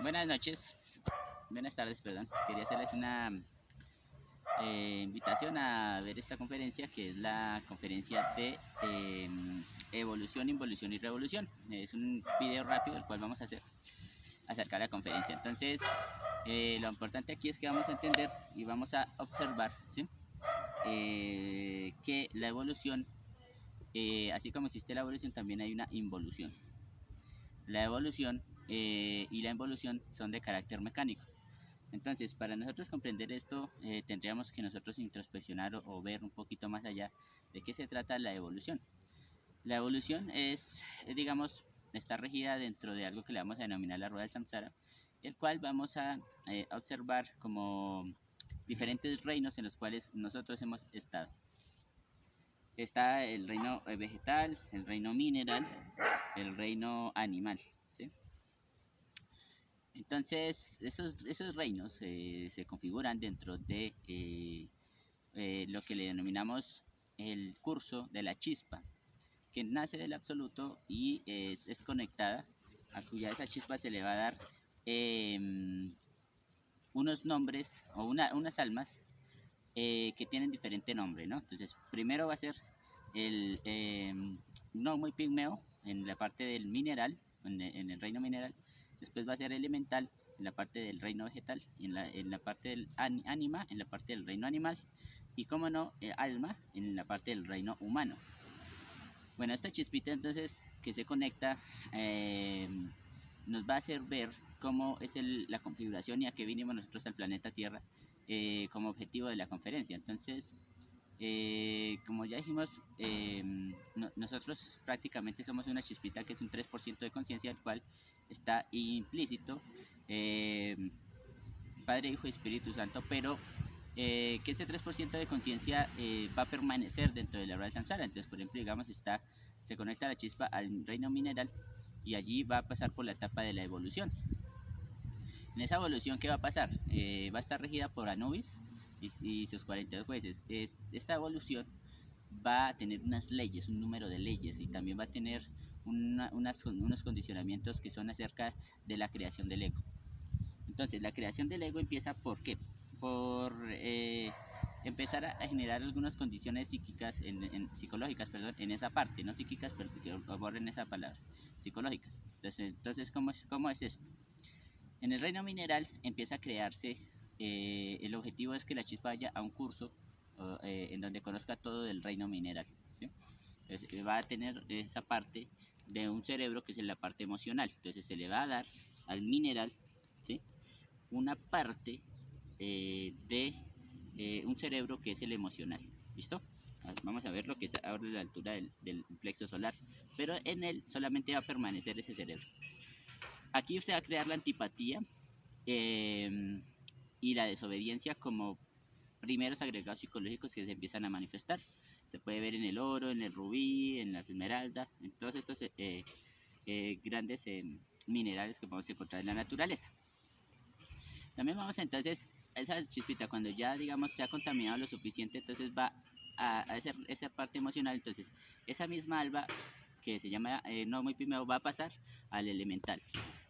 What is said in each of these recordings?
Buenas noches, buenas tardes, perdón. Quería hacerles una invitación a ver esta conferencia, que es la conferencia de evolución, involución y revolución. Es un video rápido el cual vamos a hacer acerca de la conferencia. Entonces, lo importante aquí es que vamos a entender y vamos a observar, ¿sí? Que la evolución, así como existe la evolución, también hay una involución. La evolución y la involución son de carácter mecánico. Entonces, para nosotros comprender esto, tendríamos que nosotros introspeccionar o ver un poquito más allá de qué se trata la evolución. La evolución digamos, está regida dentro de algo que le vamos a denominar la rueda del samsara, el cual vamos a observar como diferentes reinos en los cuales nosotros hemos estado. Está el reino vegetal, el reino mineral, el reino animal, ¿sí? Entonces, esos reinos se configuran dentro de lo que le denominamos el curso de la chispa, que nace del absoluto y es conectada, a cuya esa chispa se le va a dar eh, unos nombres o unas almas que tienen diferente nombre, ¿no? Entonces, primero va a ser el no muy pigmeo en la parte del mineral, en el reino mineral. Después va a ser elemental en la parte del reino vegetal, en la parte del ánima, en la parte del reino animal, y como no, alma en la parte del reino humano. Bueno, esta chispita entonces que se conecta nos va a hacer ver cómo es la configuración y a qué vinimos nosotros al planeta Tierra como objetivo de la conferencia. Entonces, como ya dijimos, nosotros prácticamente somos una chispita que es un 3% de conciencia, el cual está implícito Padre, Hijo y Espíritu Santo, pero que ese 3% de conciencia va a permanecer dentro de la rueda del samsara. Entonces, por ejemplo, digamos, se conecta la chispa al reino mineral y allí va a pasar por la etapa de la evolución. En esa evolución, ¿qué va a pasar? Va a estar regida por Anubis y sus 42 jueces. Esta evolución va a tener unas leyes, un número de leyes, y también va a tener unos condicionamientos que son acerca de la creación del ego. Entonces, la creación del ego empieza ¿por qué? Por empezar a generar algunas condiciones psíquicas, psicológicas, perdón, en esa parte, no psíquicas, pero que borren esa palabra, psicológicas. Entonces ¿cómo es esto? En el reino mineral empieza a crearse, el objetivo es que la chispa vaya a un curso en donde conozca todo del reino mineral, ¿sí? Entonces, va a tener esa parte de un cerebro que es la parte emocional. Entonces se le va a dar al mineral, ¿sí?, una parte de un cerebro que es el emocional. ¿Listo? Vamos a ver lo que es ahora la altura del plexo solar, pero en él solamente va a permanecer ese cerebro. Aquí se va a crear la antipatía y la desobediencia como primeros agregados psicológicos que se empiezan a manifestar. Se puede ver en el oro, en el rubí, en las esmeraldas, en todos estos grandes minerales que podemos encontrar en la naturaleza. También vamos entonces a esa chispita, cuando ya digamos se ha contaminado lo suficiente, entonces va a hacer esa parte emocional. Entonces esa misma alba que se llama no muy pimeo va a pasar al elemental,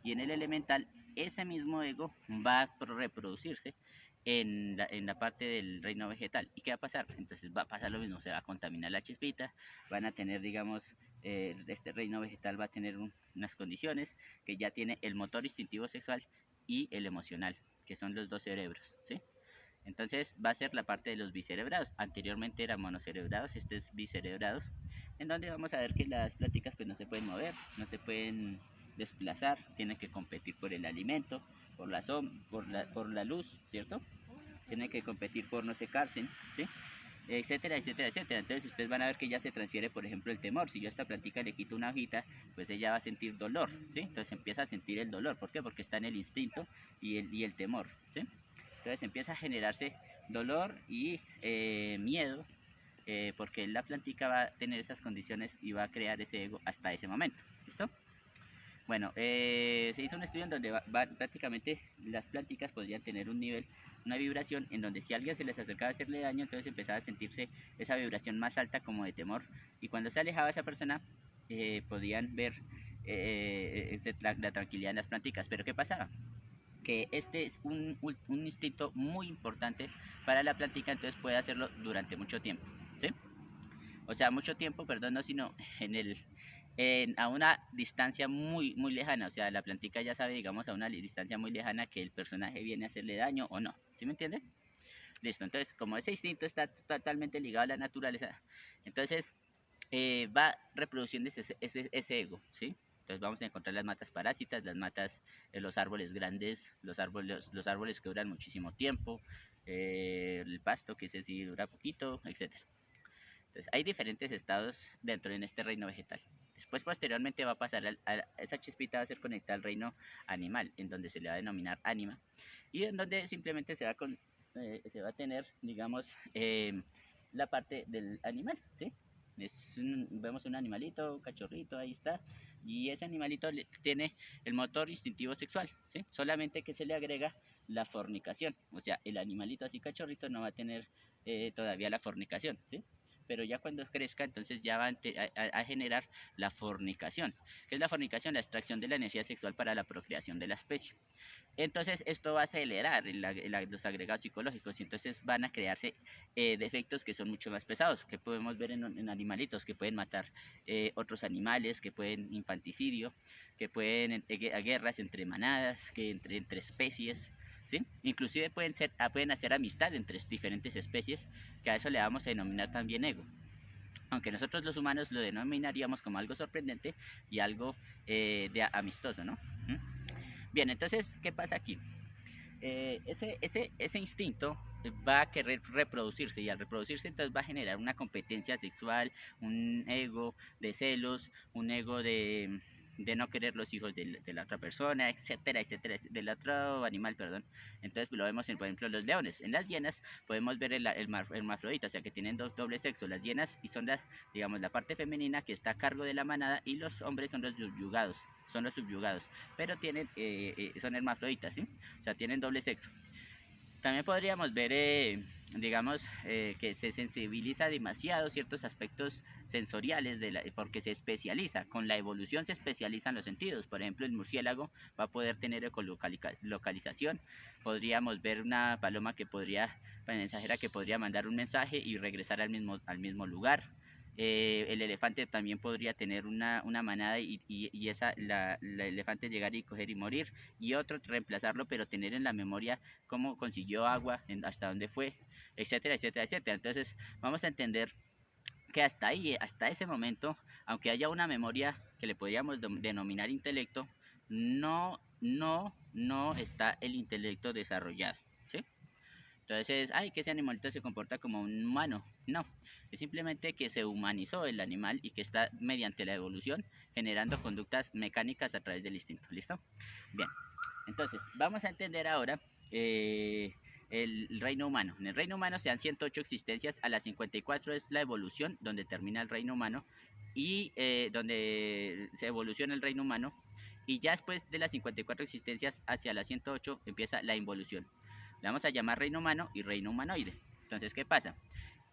y en el elemental ese mismo ego va a reproducirse en la parte del reino vegetal. ¿Y qué va a pasar? Entonces va a pasar lo mismo, se va a contaminar la chispita, van a tener, digamos, este reino vegetal va a tener unas condiciones que ya tiene el motor instintivo sexual y el emocional, que son los dos cerebros, ¿sí? Entonces va a ser la parte de los bicerebrados. Anteriormente eran monocerebrados, este es bicerebrados, en donde vamos a ver que las pláticas pues no se pueden mover, no se pueden desplazar, tienen que competir por el alimento, por la luz, ¿cierto? Tienen que competir por no secarse, ¿sí? Etcétera, etcétera, etcétera. Entonces ustedes van a ver que ya se transfiere, por ejemplo, el temor. Si yo a esta plantica le quito una hojita, pues ella va a sentir dolor, ¿sí? Entonces empieza a sentir el dolor. ¿Por qué? Porque está en el instinto y el temor, ¿sí? Entonces empieza a generarse dolor y miedo, porque la plantica va a tener esas condiciones y va a crear ese ego hasta ese momento. ¿Listo? Bueno, se hizo un estudio en donde prácticamente las planticas podrían tener un nivel, una vibración en donde si a alguien se les acercaba a hacerle daño, entonces empezaba a sentirse esa vibración más alta como de temor, y cuando se alejaba esa persona podían ver la tranquilidad en las planticas. Pero ¿qué pasaba? que este es un instinto muy importante para la plantica, entonces puede hacerlo durante mucho tiempo, ¿sí? O sea, mucho tiempo, perdón, no, sino a una distancia muy lejana. O sea, la plantica ya sabe, digamos, a una distancia muy lejana que el personaje viene a hacerle daño o no. ¿Sí me entienden? Listo, entonces, como ese instinto está totalmente ligado a la naturaleza, entonces va reproduciendo ese ego, ¿sí? Entonces vamos a encontrar las matas parásitas, las matas, los árboles grandes, los árboles que duran muchísimo tiempo, el pasto que ese sí dura poquito, etcétera. Entonces, hay diferentes estados dentro de este reino vegetal. Después, posteriormente, va a pasar esa chispita va a ser conectada al reino animal, en donde se le va a denominar ánima, y en donde simplemente se va a tener, digamos, la parte del animal, ¿sí? Vemos un animalito, un cachorrito, ahí está, y ese animalito tiene el motor instintivo sexual, ¿sí? Solamente que se le agrega la fornicación, o sea, el animalito así cachorrito no va a tener todavía la fornicación, ¿sí? Pero ya cuando crezca, entonces ya va a generar la fornicación. ¿Qué es la fornicación? La extracción de la energía sexual para la procreación de la especie. Entonces esto va a acelerar los agregados psicológicos y entonces van a crearse defectos que son mucho más pesados, que podemos ver en animalitos que pueden matar otros animales, que pueden infanticidio, que pueden guerras entre manadas, que entre especies, ¿sí? Inclusive pueden hacer amistad entre diferentes especies, que a eso le vamos a denominar también ego. Aunque nosotros los humanos lo denominaríamos como algo sorprendente y algo amistoso, ¿no? ¿Mm? Bien, entonces, ¿qué pasa aquí? Ese instinto va a querer reproducirse y al reproducirse entonces va a generar una competencia sexual, un ego de celos, un ego de no querer los hijos de la otra persona, etcétera, etcétera, del otro animal, perdón. Entonces lo vemos en, por ejemplo, los leones. En las hienas podemos ver el hermafrodita, o sea que tienen doble sexo, las hienas, y son digamos, la parte femenina que está a cargo de la manada, y los hombres son los subyugados, pero son hermafroditas, ¿sí? O sea, tienen doble sexo. También podríamos ver, digamos, que se sensibiliza demasiado ciertos aspectos sensoriales porque se especializa. Con la evolución se especializan los sentidos. Por ejemplo, el murciélago va a poder tener ecolocalización. Podríamos ver una paloma mensajera que podría mandar un mensaje y regresar al mismo lugar. El elefante también podría tener una manada y el elefante llegar y coger y morir, y otro reemplazarlo, pero tener en la memoria cómo consiguió agua, hasta dónde fue, etcétera, etcétera, etcétera. Entonces vamos a entender que hasta ahí, hasta ese momento, aunque haya una memoria que le podríamos denominar intelecto, no está el intelecto desarrollado, ¿sí? Entonces, ay, que ese animalito se comporta como un humano. No, es simplemente que se humanizó el animal y que está mediante la evolución generando conductas mecánicas a través del instinto. ¿Listo? Bien, entonces vamos a entender ahora el reino humano. En el reino humano se dan 108 existencias, a las 54 es la evolución, donde termina el reino humano y donde se evoluciona el reino humano. Y ya después de las 54 existencias hacia las 108 empieza la involución. Le vamos a llamar reino humano y reino humanoide. Entonces, ¿qué pasa?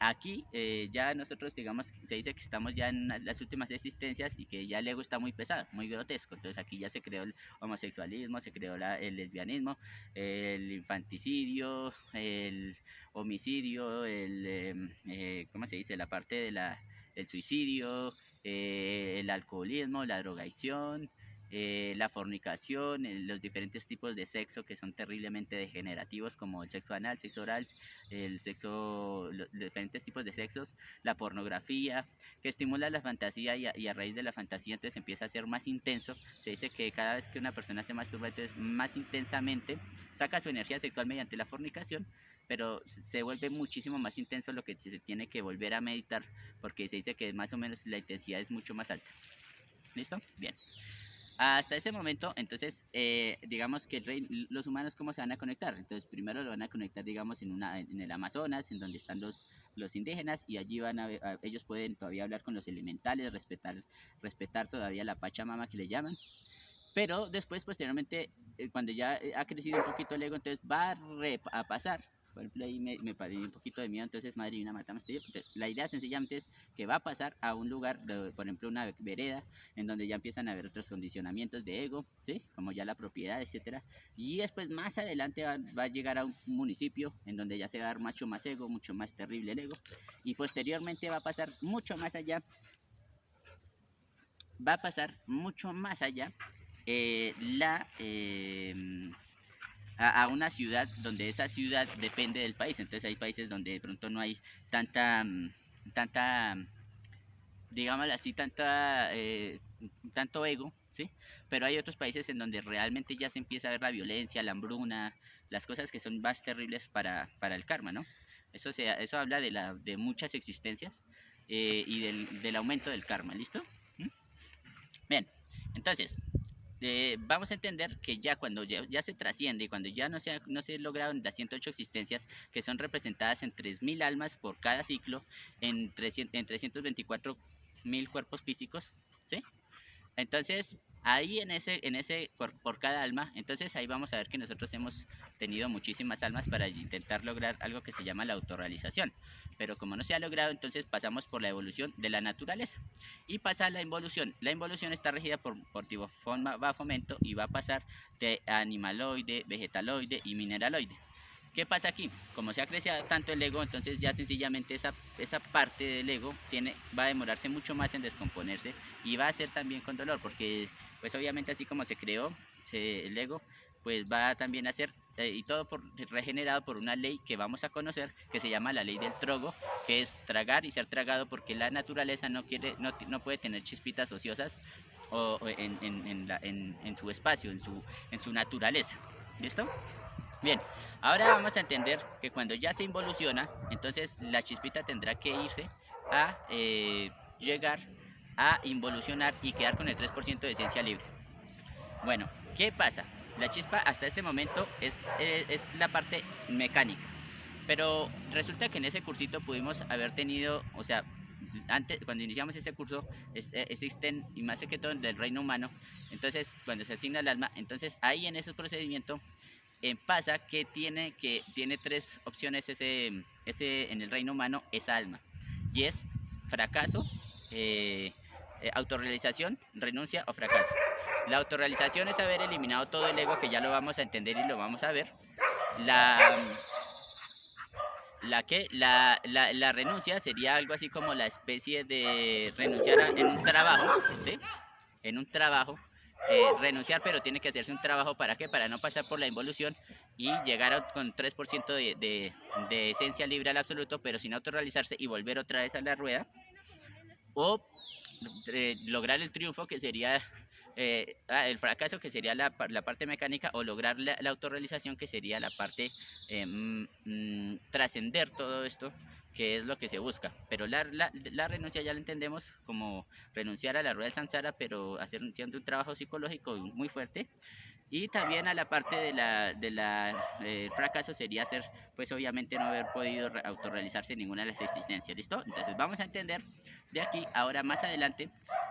Aquí ya nosotros, digamos, se dice que estamos ya en las últimas existencias y que ya el ego está muy pesado, muy grotesco. Entonces aquí ya se creó el homosexualismo, se creó el lesbianismo, el infanticidio, el homicidio, ¿cómo se dice? La parte del suicidio, el alcoholismo, la drogadicción, la fornicación, los diferentes tipos de sexo que son terriblemente degenerativos, como el sexo anal, sexo oral, los diferentes tipos de sexos, la pornografía, que estimula la fantasía y a raíz de la fantasía entonces empieza a ser más intenso. Se dice que cada vez que una persona se masturba, entonces más intensamente saca su energía sexual mediante la fornicación, pero se vuelve muchísimo más intenso, lo que se tiene que volver a meditar, porque se dice que más o menos la intensidad es mucho más alta. ¿Listo? Bien. Hasta ese momento, entonces, digamos que los humanos, ¿cómo se van a conectar? Entonces, primero lo van a conectar, digamos, en el Amazonas, en donde están los indígenas, y allí ellos pueden todavía hablar con los elementales, respetar todavía la Pachamama que le llaman. Pero después, posteriormente, cuando ya ha crecido un poquito el ego, entonces va a pasar Por ejemplo, ahí me paré un poquito de miedo, entonces madre mía, matamos. Entonces, la idea sencillamente es que va a pasar a un lugar, por ejemplo, una vereda, en donde ya empiezan a haber otros condicionamientos de ego, ¿sí? Como ya la propiedad, etcétera. Y después, más adelante, va a llegar a un municipio en donde ya se va a dar mucho más ego, mucho más terrible el ego. Y posteriormente va a pasar mucho más allá, va a pasar mucho más allá la... a una ciudad donde esa ciudad depende del país. Entonces hay países donde de pronto no hay tanta, tanta, digámoslo así, tanto ego, ¿sí? Pero hay otros países en donde realmente ya se empieza a ver la violencia, la hambruna, las cosas que son más terribles para el karma, ¿no? Eso habla de muchas existencias y del aumento del karma, ¿listo? ¿Mm? Bien, entonces, vamos a entender que ya cuando ya se trasciende, cuando ya no se lograron las 108 existencias, que son representadas en 3000 almas por cada ciclo, en 324.000 cuerpos físicos, ¿sí? Entonces, ahí por cada alma, entonces ahí vamos a ver que nosotros hemos tenido muchísimas almas para intentar lograr algo que se llama la autorrealización. Pero como no se ha logrado, entonces pasamos por la evolución de la naturaleza. Y pasa la involución. La involución está regida por tifón bajo-fomento y va a pasar de animaloide, vegetaloide y mineraloide. ¿Qué pasa aquí? Como se ha crecido tanto el ego, entonces ya sencillamente esa parte del ego va a demorarse mucho más en descomponerse y va a ser también con dolor, porque pues obviamente así como se creó el ego, pues va también a ser, y todo regenerado por una ley que vamos a conocer, que se llama la ley del trogo, que es tragar y ser tragado, porque la naturaleza no puede tener chispitas ociosas en su espacio, en su naturaleza. ¿Listo? Bien, ahora vamos a entender que cuando ya se involuciona, entonces la chispita tendrá que irse a llegar a involucionar y quedar con el 3% de esencia libre. Bueno, ¿qué pasa? La chispa hasta este momento es la parte mecánica, pero resulta que en ese cursito pudimos haber tenido, o sea, antes, cuando iniciamos ese curso, existen, y más que todo del reino humano, entonces cuando se asigna el alma, entonces ahí en ese procedimiento pasa que tiene tres opciones en el reino humano esa alma, y es fracaso, autorrealización, renuncia o fracaso. La autorrealización es haber eliminado todo el ego, que ya lo vamos a entender y lo vamos a ver. La renuncia sería algo así como la especie de renunciar en un trabajo, ¿sí? En un trabajo, renunciar, pero tiene que hacerse un trabajo, ¿para qué? Para no pasar por la involución y llegar con 3% de esencia libre al absoluto, pero sin autorrealizarse y volver otra vez a la rueda. O lograr el triunfo, que sería el fracaso, que sería la parte mecánica, o lograr la autorrealización, que sería la parte trascender todo esto, que es lo que se busca. Pero la renuncia ya la entendemos como renunciar a la rueda del samsara, pero haciendo un trabajo psicológico muy fuerte. Y también a la parte fracaso sería ser, pues obviamente no haber podido autorrealizarse en ninguna de las existencias. ¿Listo? Entonces vamos a entender de aquí, ahora más adelante,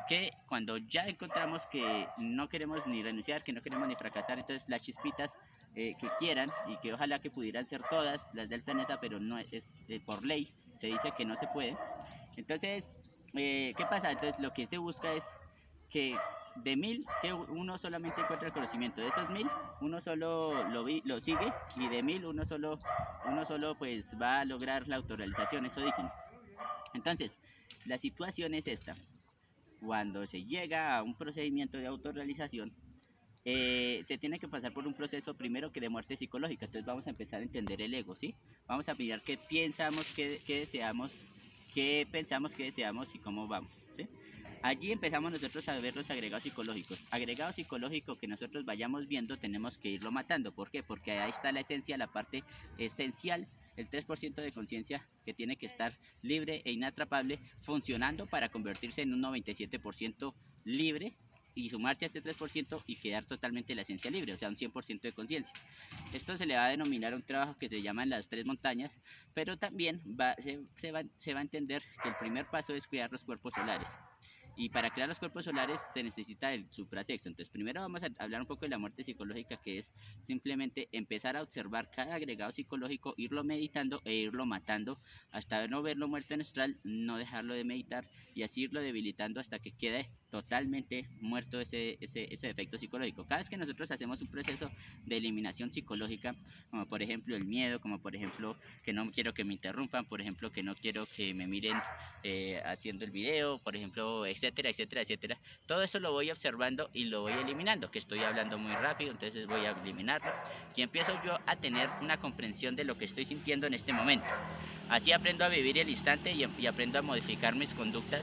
que cuando ya encontramos que no queremos ni renunciar, que no queremos ni fracasar, entonces las chispitas que quieran, y que ojalá que pudieran ser todas las del planeta, pero no es por ley, se dice que no se puede. Entonces, ¿qué pasa? Entonces lo que se busca es que de 1000, que uno solamente encuentra el conocimiento. De esos 1000, uno solo lo sigue, y de 1000 uno solo pues va a lograr la autorrealización, eso dicen. Entonces, la situación es esta: cuando se llega a un procedimiento de autorrealización, se tiene que pasar por un proceso primero que de muerte psicológica. Entonces vamos a empezar a entender el ego, ¿sí? Vamos a mirar qué pensamos, qué deseamos, qué pensamos, qué deseamos y cómo vamos, ¿sí? Allí empezamos nosotros a ver los agregados psicológicos. Agregado psicológico que nosotros vayamos viendo, tenemos que irlo matando. ¿Por qué? Porque ahí está la esencia, la parte esencial, el 3% de conciencia, que tiene que estar libre e inatrapable, funcionando para convertirse en un 97% libre y sumarse a este 3% y quedar totalmente la esencia libre, o sea, un 100% de conciencia. Esto se le va a denominar un trabajo que se llama las 3 montañas, pero también se va a entender que el primer paso es crear los cuerpos solares. Y para crear los cuerpos solares se necesita el suprasexo. Entonces primero vamos a hablar un poco de la muerte psicológica, que es simplemente empezar a observar cada agregado psicológico, irlo meditando e irlo matando hasta no verlo muerto en astral, no dejarlo de meditar y así irlo debilitando hasta que quede totalmente muerto ese efecto psicológico. Cada vez que nosotros hacemos un proceso de eliminación psicológica, como por ejemplo el miedo, como por ejemplo que no quiero que me interrumpan, por ejemplo que no quiero que me miren haciendo el video, por ejemplo, etcétera, etcétera, etcétera. Todo eso lo voy observando y lo voy eliminando, que estoy hablando muy rápido, entonces voy a eliminarlo y empiezo yo a tener una comprensión de lo que estoy sintiendo en este momento. Así aprendo a vivir el instante y aprendo a modificar mis conductas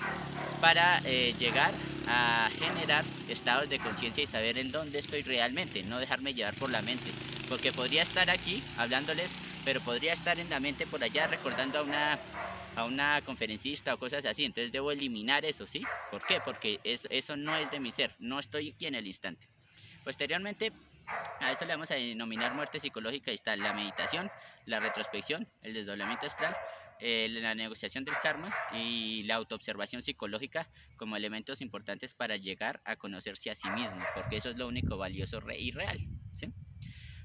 para llegar a generar estados de conciencia y saber en dónde estoy realmente, no dejarme llevar por la mente, porque podría estar aquí hablándoles, pero podría estar en la mente por allá recordando a una conferencista o cosas así. Entonces debo eliminar eso, ¿sí? ¿Por qué? Porque eso no es de mi ser, no estoy aquí en el instante. Posteriormente, a esto le vamos a denominar muerte psicológica. Ahí está la meditación, la retrospección, el desdoblamiento astral, la negociación del karma y la autoobservación psicológica como elementos importantes para llegar a conocerse a sí mismo, porque eso es lo único valioso y real, ¿sí?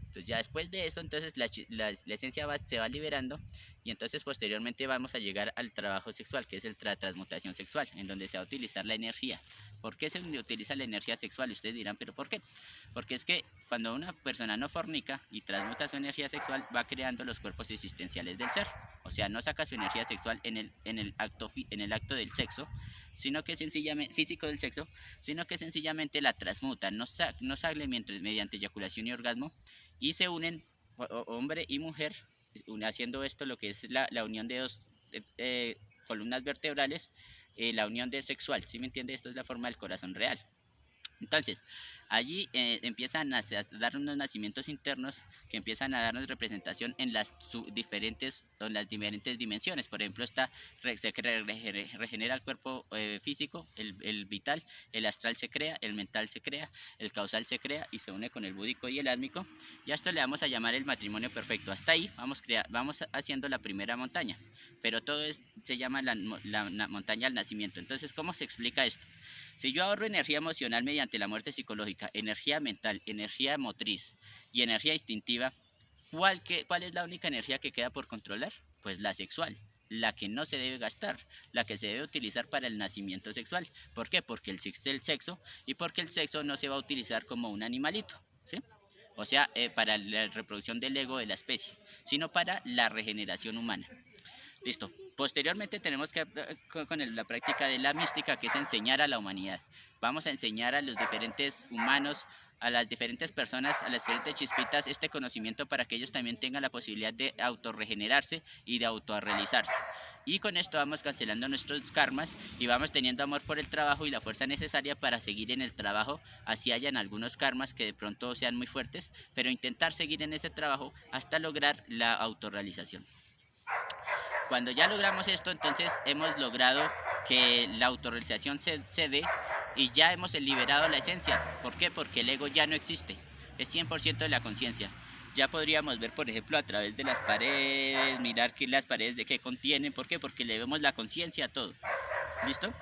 Entonces ya después de eso, entonces la esencia se va liberando y entonces posteriormente vamos a llegar al trabajo sexual, que es la transmutación sexual, en donde se va a utilizar la energía. ¿Por qué se utiliza la energía sexual? Ustedes dirán, ¿pero por qué? Porque es que cuando una persona no fornica y transmuta su energía sexual, va creando los cuerpos existenciales del ser. O sea, no saca su energía sexual en el acto del sexo, sino que sencillamente, físico del sexo, sino que sencillamente la transmuta, no sale mediante eyaculación y orgasmo, y se unen hombre y mujer, haciendo esto lo que es la unión de dos columnas vertebrales, la unión de sexual, ¿sí me entiende? Esto es la forma del corazón real. Entonces, allí empiezan a dar unos nacimientos internos que empiezan a darnos representación en las diferentes dimensiones. Por ejemplo, se regenera el cuerpo físico, el vital, el astral se crea, el mental se crea, el causal se crea y se une con el búdico y el álmico. Y a esto le vamos a llamar el matrimonio perfecto. Hasta ahí vamos haciendo la primera montaña, pero todo se llama la montaña del nacimiento. Entonces, ¿cómo se explica esto? Si yo ahorro energía emocional mediante la muerte psicológica, energía mental, energía motriz y energía instintiva, ¿cuál es la única energía que queda por controlar? Pues la sexual, la que no se debe gastar, la que se debe utilizar para el nacimiento sexual. ¿Por qué? Porque existe el sexo y porque el sexo no se va a utilizar como un animalito, ¿sí? O sea, para la reproducción del ego de la especie, sino para la regeneración humana. Listo. Posteriormente tenemos que con la práctica de la mística, que es enseñar a la humanidad. Vamos a enseñar a los diferentes humanos, a las diferentes personas, a las diferentes chispitas, este conocimiento para que ellos también tengan la posibilidad de autorregenerarse y de autorrealizarse. Y con esto vamos cancelando nuestros karmas y vamos teniendo amor por el trabajo y la fuerza necesaria para seguir en el trabajo, así hayan algunos karmas que de pronto sean muy fuertes, pero intentar seguir en ese trabajo hasta lograr la autorrealización. Cuando ya logramos esto, entonces hemos logrado que la autorrealización se dé y ya hemos liberado la esencia. ¿Por qué? Porque el ego ya no existe, es 100% de la conciencia. Ya podríamos ver, por ejemplo, a través de las paredes, mirar que las paredes de qué contienen. ¿Por qué? Porque le vemos la conciencia a todo. ¿Listo?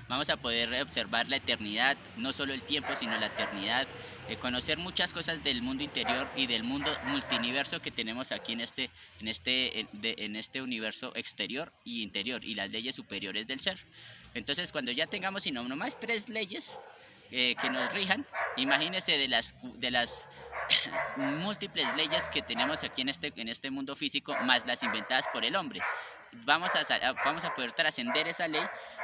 Vamos a poder observar la eternidad, no solo el tiempo, sino la eternidad, conocer muchas cosas del mundo interior y del mundo multiverso que tenemos aquí en este universo exterior y interior y las leyes superiores del ser. Entonces, cuando ya tengamos sino nomás 3 leyes que nos rijan, imagínense de las múltiples leyes que tenemos aquí en este mundo físico, más las inventadas por el hombre. Vamos a poder trascender esa ley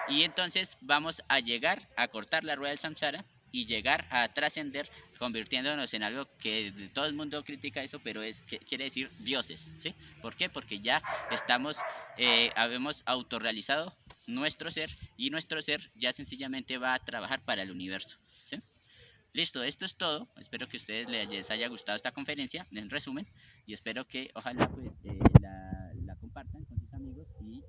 y entonces vamos a llegar a cortar la rueda del samsara y llegar a trascender, convirtiéndonos en algo que todo el mundo critica eso, pero quiere decir dioses, ¿sí? ¿Por qué? Porque ya habemos autorrealizado nuestro ser y nuestro ser ya sencillamente va a trabajar para el universo, ¿sí? Listo, esto es todo. Espero que a ustedes les haya gustado esta conferencia, en resumen, y espero que ojalá pues la compartan con sus amigos y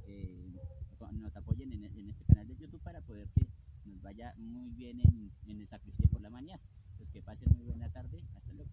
nos apoyen en este canal de YouTube para poder que nos vaya muy bien en el sacrificio por la mañana. Pues que pasen muy buena tarde. Hasta luego.